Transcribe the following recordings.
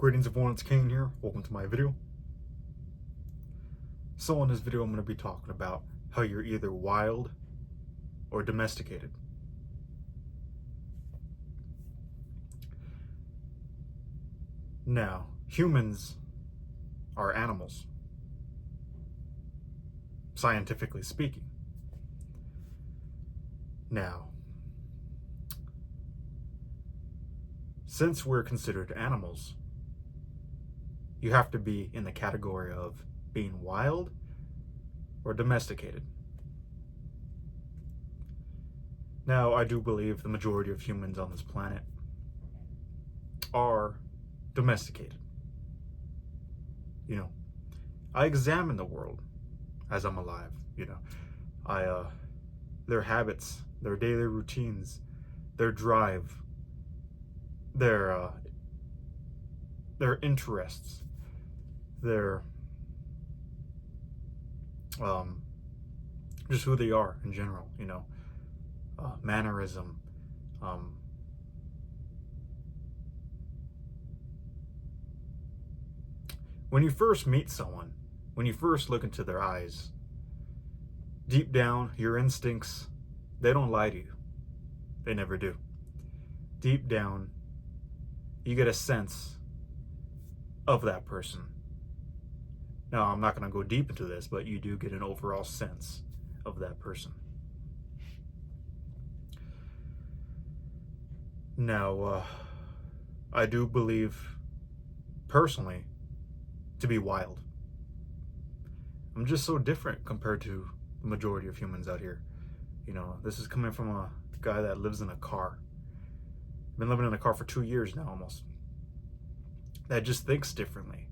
Greetings everyone, it's Cain here. Welcome to my video. So in this video I'm going to be talking about how you're either wild or domesticated. Now, humans are animals, scientifically speaking. Now, since we're considered animals, you have to be in the category of being wild or domesticated. Now, I do believe the majority of humans on this planet are domesticated. I examine the world as I'm alive. Their habits, their daily routines, their drive, their interests, their just who they are in general, mannerism, when you first meet someone, when you first look into their eyes, deep down, your instincts, they don't lie to you. They never do. Deep down, you get a sense of that person. Now, I'm not going to go deep into this, but you do get an overall sense of that person. Now, I do believe, personally, to be wild. I'm just so different compared to the majority of humans out here. This is coming from a guy that lives in a car. I've been living in a car for 2 years now, almost. That just thinks differently.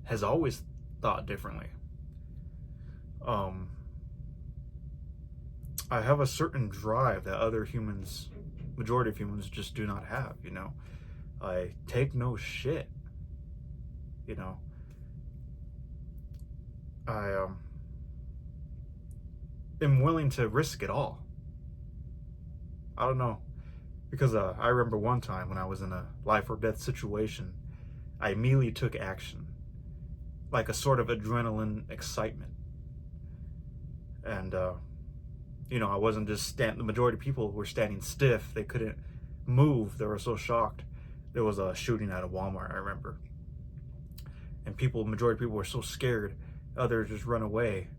Has always thought differently. I have a certain drive that other humans, majority of humans, just do not have. I take no shit. I am willing to risk it all. I don't know, because I remember one time when I was in a life or death situation, I immediately took action, like a sort of adrenaline excitement. And I wasn't just the majority of people were standing stiff. They couldn't move. They were so shocked. There was a shooting at a Walmart, I remember. And majority of people were so scared. Others just run away.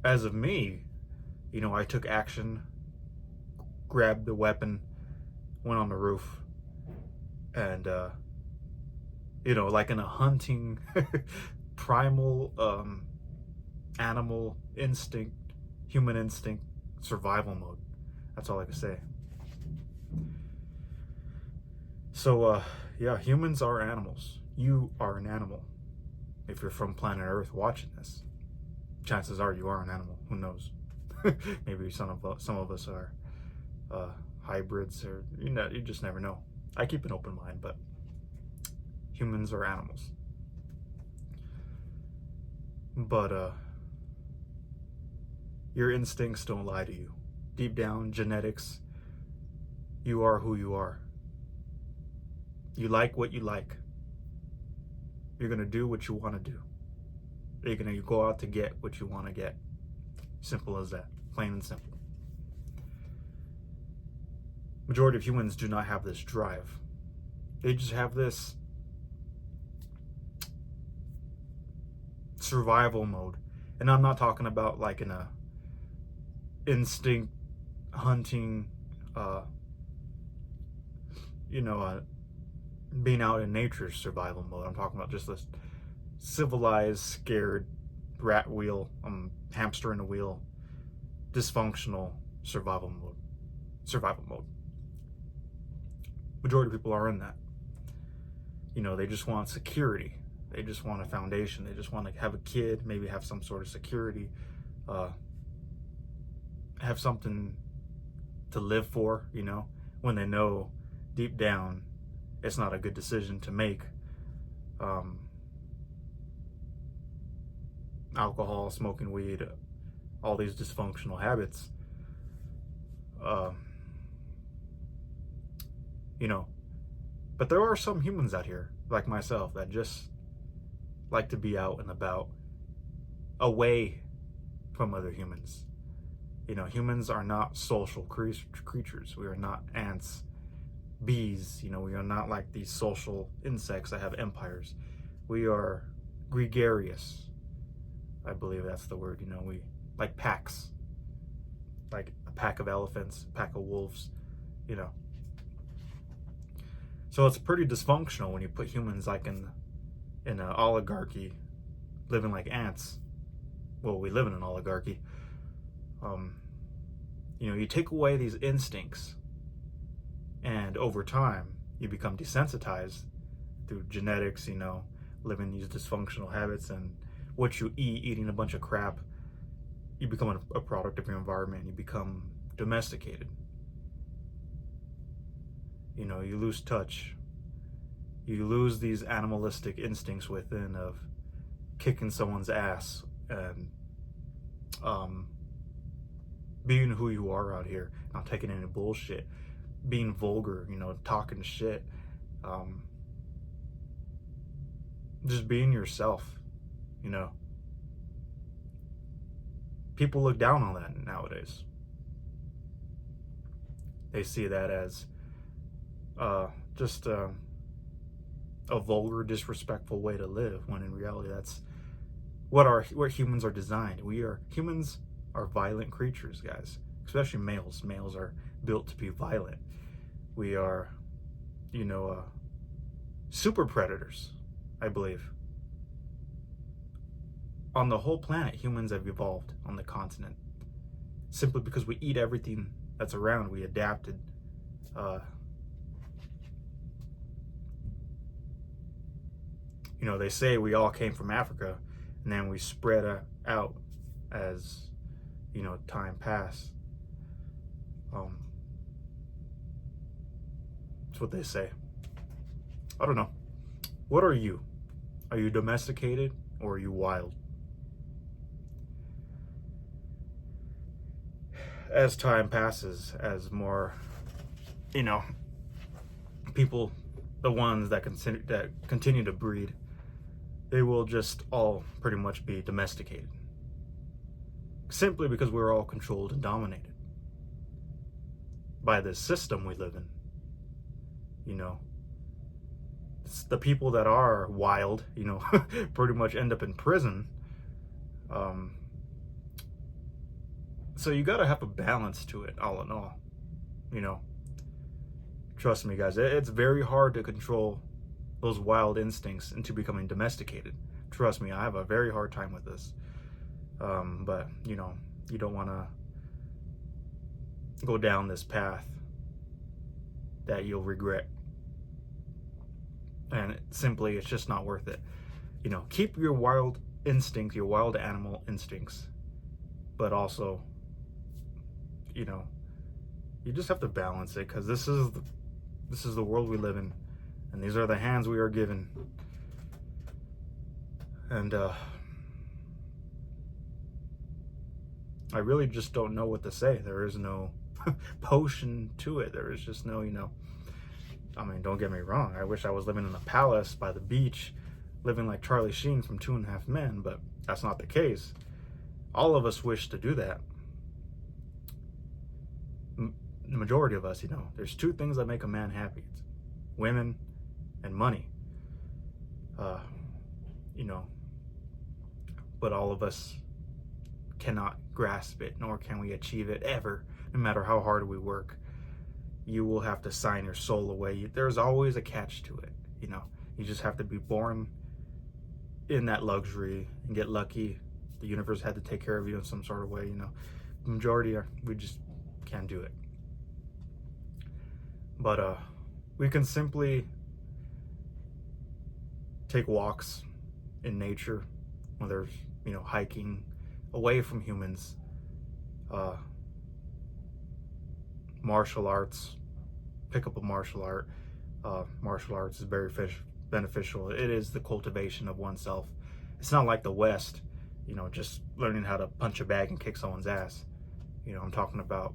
As of me, I took action, grabbed the weapon, went on the roof, and like in a hunting primal animal instinct, human instinct, survival mode. That's all I can say. So yeah, humans are animals. You are an animal. If you're from planet Earth watching this, chances are you are an animal. Who knows? Maybe some of us are hybrids, or you just never know. I keep an open mind, but humans are animals. But your instincts don't lie to you. Deep down, genetics, you are who you are. You like what you like. You're going to do what you want to do. You're going to go out to get what you want to get. Simple as that. Plain and simple. Majority of humans do not have this drive. They just have this survival mode. And I'm not talking about like in a instinct hunting, being out in nature's survival mode. I'm talking about just this civilized, scared rat wheel, hamster in a wheel, dysfunctional survival mode. Majority of people are in that. They just want security. They just want a foundation. They just want to have a kid, maybe have some sort of security, have something to live for, when they know deep down it's not a good decision to make. Alcohol, smoking weed, all these dysfunctional habits. But there are some humans out here, like myself, that just like to be out and about, away from other humans. You know, humans are not social creatures. We are not ants, bees. You know, we are not like these social insects that have empires. We are gregarious. I believe that's the word. You know, we like packs, like a pack of elephants, a pack of wolves, you know. So it's pretty dysfunctional when you put humans like in an oligarchy, living like ants. Well, we live in an oligarchy. You know, you take away these instincts, and over time, you become desensitized through genetics, you know, living these dysfunctional habits and what you eat, eating a bunch of crap. You become a product of your environment. You become domesticated. You know, you lose touch. You lose these animalistic instincts within of kicking someone's ass and being who you are out here, not taking any bullshit, being vulgar, you know, talking shit, just being yourself, you know. People look down on that nowadays. They see that as just a vulgar, disrespectful way to live, when in reality that's what humans are designed. Humans are violent creatures, guys, especially males. Males are built to be violent. We are, you know, super predators, I believe. On the whole planet, humans have evolved on the continent simply because we eat everything that's around. We adapted. You know, they say we all came from Africa, and then we spread out as, you know, time passed. That's what they say. I don't know. What are you? Are you domesticated or are you wild? As time passes, as more, you know, people, the ones that continue to breed, they will just all pretty much be domesticated. Simply because we're all controlled and dominated by this system we live in. You know, it's the people that are wild, you know, pretty much end up in prison. So you gotta have a balance to it, all in all. You know, trust me, guys, it's very hard to control those wild instincts into becoming domesticated. Trust me, I have a very hard time with this. But, you know, you don't want to go down this path that you'll regret. And it's just not worth it. You know, keep your wild instincts, your wild animal instincts, but also, you know, you just have to balance it, because this is the world we live in, and these are the hands we are given. And I really just don't know what to say. There is no potion to it. There is just no, you know, I mean, don't get me wrong. I wish I was living in a palace by the beach, living like Charlie Sheen from 2.5 Men, but that's not the case. All of us wish to do that. The majority of us, you know, there's two things that make a man happy. It's women and money. You know, but all of us cannot grasp it, nor can we achieve it ever, no matter how hard we work. You will have to sign your soul away. There's always a catch to it, you know. You just have to be born in that luxury and get lucky. The universe had to take care of you in some sort of way, you know. The majority we just can't do it. But we can simply take walks in nature, whether, you know, hiking away from humans, martial arts, pick up a martial art. Martial arts is very beneficial. It is the cultivation of oneself. It's not like the West, you know, just learning how to punch a bag and kick someone's ass. You know, I'm talking about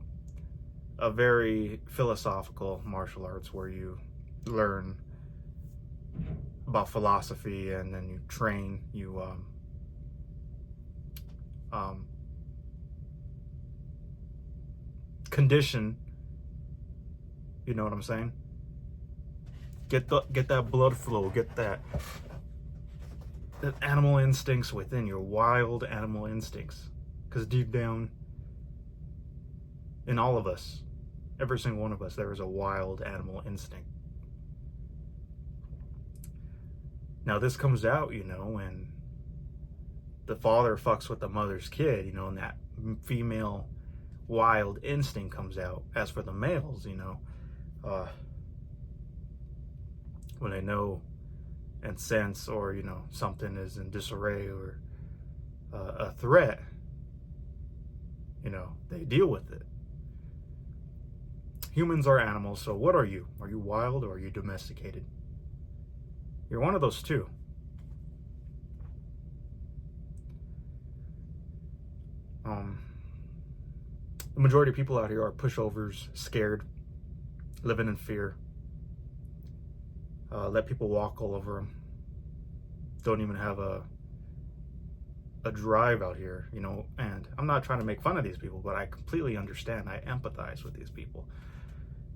a very philosophical martial arts where you learn about philosophy, and then you train, you condition. You know what I'm saying? Get that blood flow, get that animal instincts within, your wild animal instincts. Because deep down in all of us, every single one of us, there is a wild animal instinct. Now this comes out, when the father fucks with the mother's kid, and that female wild instinct comes out. As for the males, when they know and sense, or something is in disarray, or a threat, they deal with it. Humans are animals, so what are you? Are you wild, or are you domesticated? You're one of those two. The majority of people out here are pushovers, scared, living in fear. Let people walk all over them. Don't even have a drive out here, and I'm not trying to make fun of these people, but I completely understand. I empathize with these people,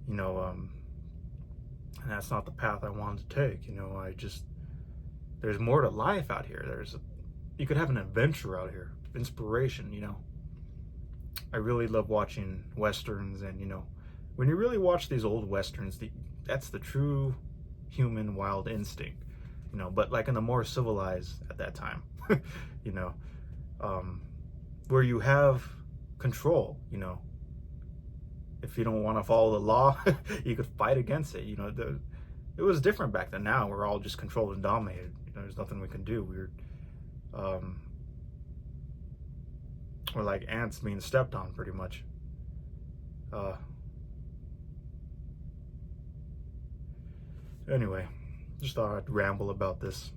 and that's not the path I wanted to take. There's more to life out here. You could have an adventure out here, inspiration. I really love watching Westerns, and when you really watch these old Westerns, that's the true human wild instinct, but like in the more civilized at that time, where you have control, if you don't want to follow the law, you could fight against it. It was different back then. Now we're all just controlled and dominated. There's nothing we can do. We're like ants being stepped on, pretty much. Anyway, just thought I'd ramble about this.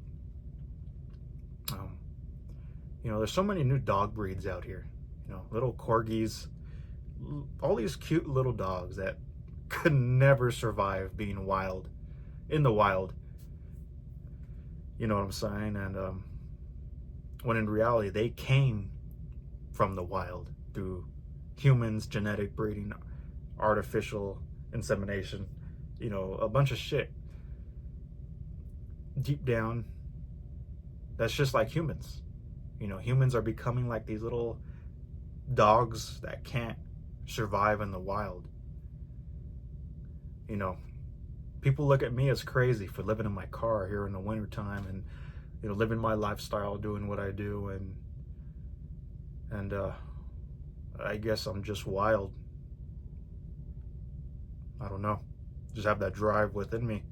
There's so many new dog breeds out here. Little corgis, all these cute little dogs that could never survive being wild, in the wild. You know what I'm saying? And when in reality, they came from the wild through humans, genetic breeding, artificial insemination, a bunch of shit. Deep down, that's just like humans. Humans are becoming like these little dogs that can't survive in the wild. People look at me as crazy for living in my car here in the wintertime, and living my lifestyle, doing what I do, and I guess I'm just wild. I don't know. Just have that drive within me.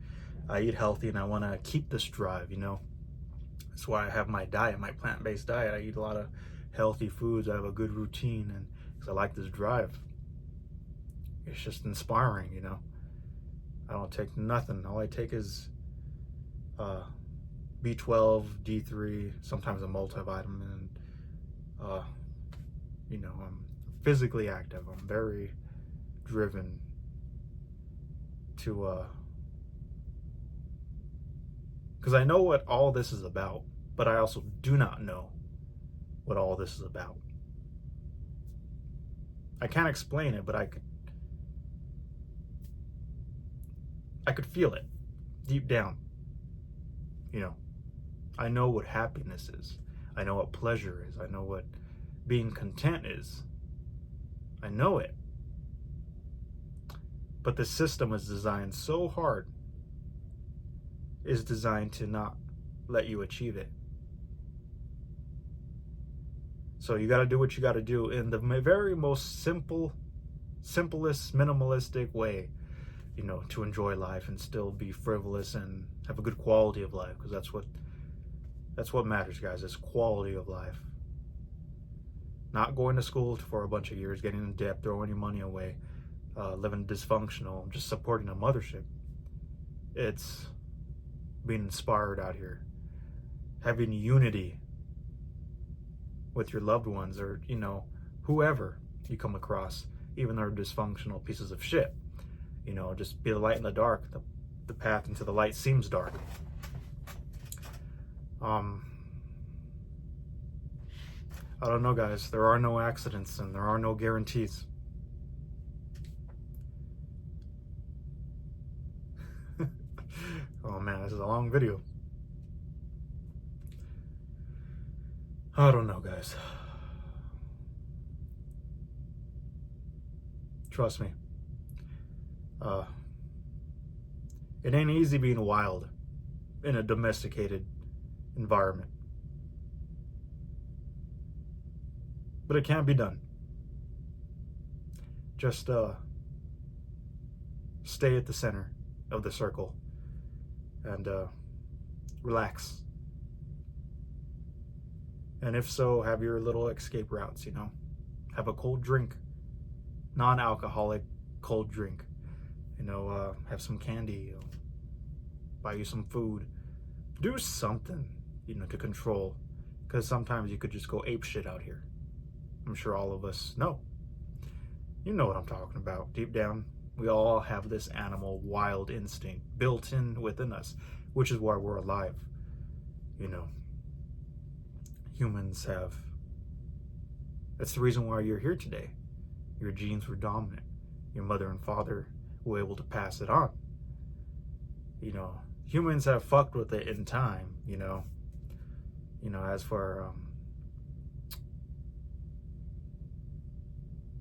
I eat healthy, and I want to keep this drive, That's why I have my diet, my plant-based diet. I eat a lot of healthy foods. I have a good routine, and because I like this drive. It's just inspiring, I don't take nothing. All I take is B12, D3, sometimes a multivitamin, and I'm physically active. I'm very driven to because I know what all this is about, but I also do not know what all this is about. I can't explain it, but I could feel it deep down. I know what happiness is. I know what pleasure is. I know what being content is. I know it. But the system is designed so hard, is designed to not let you achieve it. So you got to do what you got to do in the very most simplest, minimalistic way, to enjoy life and still be frivolous and have a good quality of life, because that's what matters, guys. It's quality of life. Not going to school for a bunch of years, getting in debt, throwing your money away, living dysfunctional, just supporting a mothership. It's being inspired out here, having unity with your loved ones, or whoever you come across, even though they're dysfunctional pieces of shit. Just be the light in the dark. The path into the light seems dark. Um, I don't know, guys. There are no accidents and there are no guarantees. Oh man, this is a long video. I don't know, guys. Trust me. It ain't easy being wild in a domesticated environment. But it can be done. Just stay at the center of the circle and relax. And if so, have your little escape routes, you know. Have a cold drink, non-alcoholic cold drink. You know, have some candy, buy you some food. Do something, you know, to control. Because sometimes you could just go ape shit out here. I'm sure all of us know. You know what I'm talking about. Deep down, we all have this animal wild instinct built in within us, which is why we're alive. You know, humans have. That's the reason why you're here today. Your genes were dominant. Your mother and father were able to pass it on. You know, humans have fucked with it in time, you know. You know, as for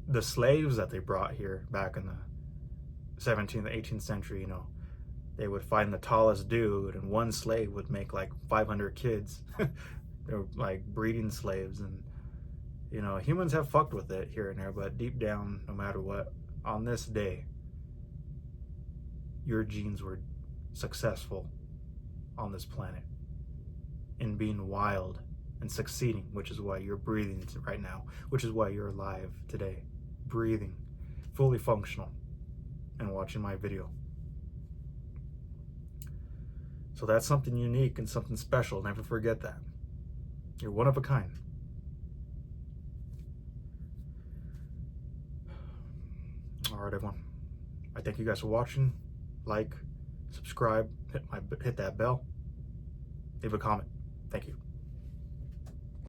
the slaves that they brought here back in the 17th, 18th century, you know, they would find the tallest dude and one slave would make like 500 kids. They're like breeding slaves, and you know, humans have fucked with it here and there, but deep down, no matter what, on this day, your genes were successful on this planet in being wild and succeeding, which is why you're breathing right now, which is why you're alive today, breathing, fully functional, and watching my video. So that's something unique and something special. Never forget that. You're one of a kind. All right, everyone. I thank you guys for watching. Like, subscribe, hit that bell, leave a comment. Thank you.